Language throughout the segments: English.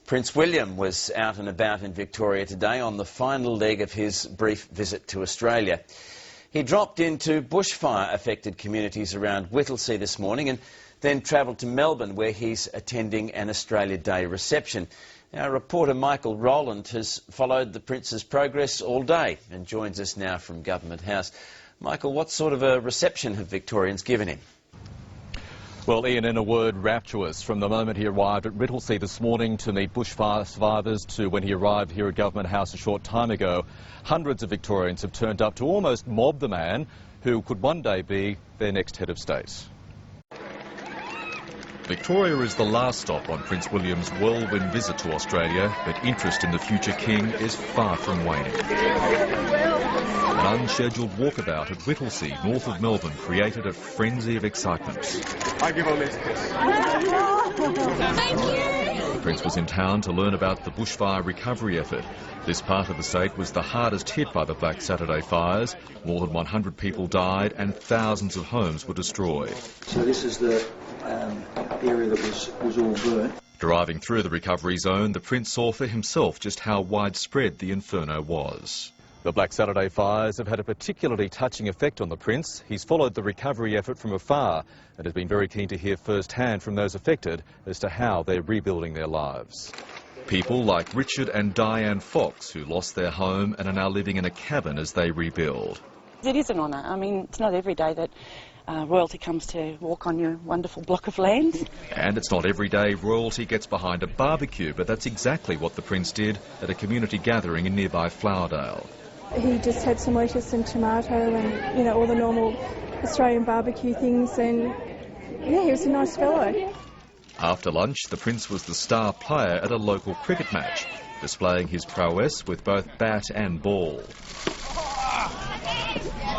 Prince William was out and about in Victoria today on the final leg of his brief visit to Australia. He dropped into bushfire-affected communities around Whittlesea this morning and then travelled to Melbourne, where he's attending an Australia Day reception. Our reporter Michael Rowland has followed the Prince's progress all day and joins us now from Government House. Michael, what sort of a reception have Victorians given him? Well, Ian, in a word, rapturous. From the moment he arrived at Whittlesea this morning to meet bushfire survivors to when he arrived here at Government House a short time ago, hundreds of Victorians have turned up to almost mob the man who could one day be their next head of state. Victoria is the last stop on Prince William's whirlwind visit to Australia, but interest in the future king is far from waning. An unscheduled walkabout at Whittlesea, north of Melbourne, created a frenzy of excitement. I give all this kiss. Thank you. The Prince was in town to learn about the bushfire recovery effort. This part of the state was the hardest hit by the Black Saturday fires. More than 100 people died and thousands of homes were destroyed. So this is the area that was all burnt. Driving through the recovery zone, the Prince saw for himself just how widespread the inferno was. The Black Saturday fires have had a particularly touching effect on the Prince. He's followed the recovery effort from afar and has been very keen to hear firsthand from those affected as to how they're rebuilding their lives. People like Richard and Diane Fox, who lost their home and are now living in a cabin as they rebuild. It is an honour. I mean, it's not every day that royalty comes to walk on your wonderful block of land. And it's not every day royalty gets behind a barbecue, but that's exactly what the Prince did at a community gathering in nearby Flowerdale. He just had some lettuce and tomato and, you know, all the normal Australian barbecue things, and yeah, he was a nice fellow. After lunch, the Prince was the star player at a local cricket match, displaying his prowess with both bat and ball.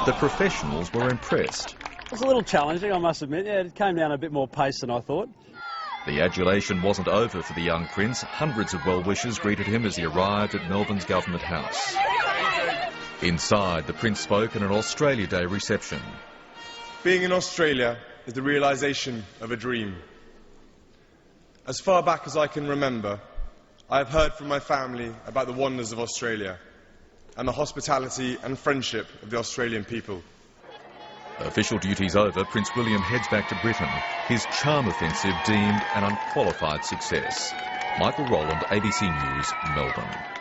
The professionals were impressed. It was a little challenging, I must admit. Yeah, it came down a bit more pace than I thought. The adulation wasn't over for the young Prince. Hundreds of well-wishers greeted him as he arrived at Melbourne's Government House. Inside, the Prince spoke at an Australia Day reception. Being in Australia is the realisation of a dream. As far back as I can remember, I have heard from my family about the wonders of Australia and the hospitality and friendship of the Australian people. Official duties over, Prince William heads back to Britain, his charm offensive deemed an unqualified success. Michael Rowland, ABC News, Melbourne.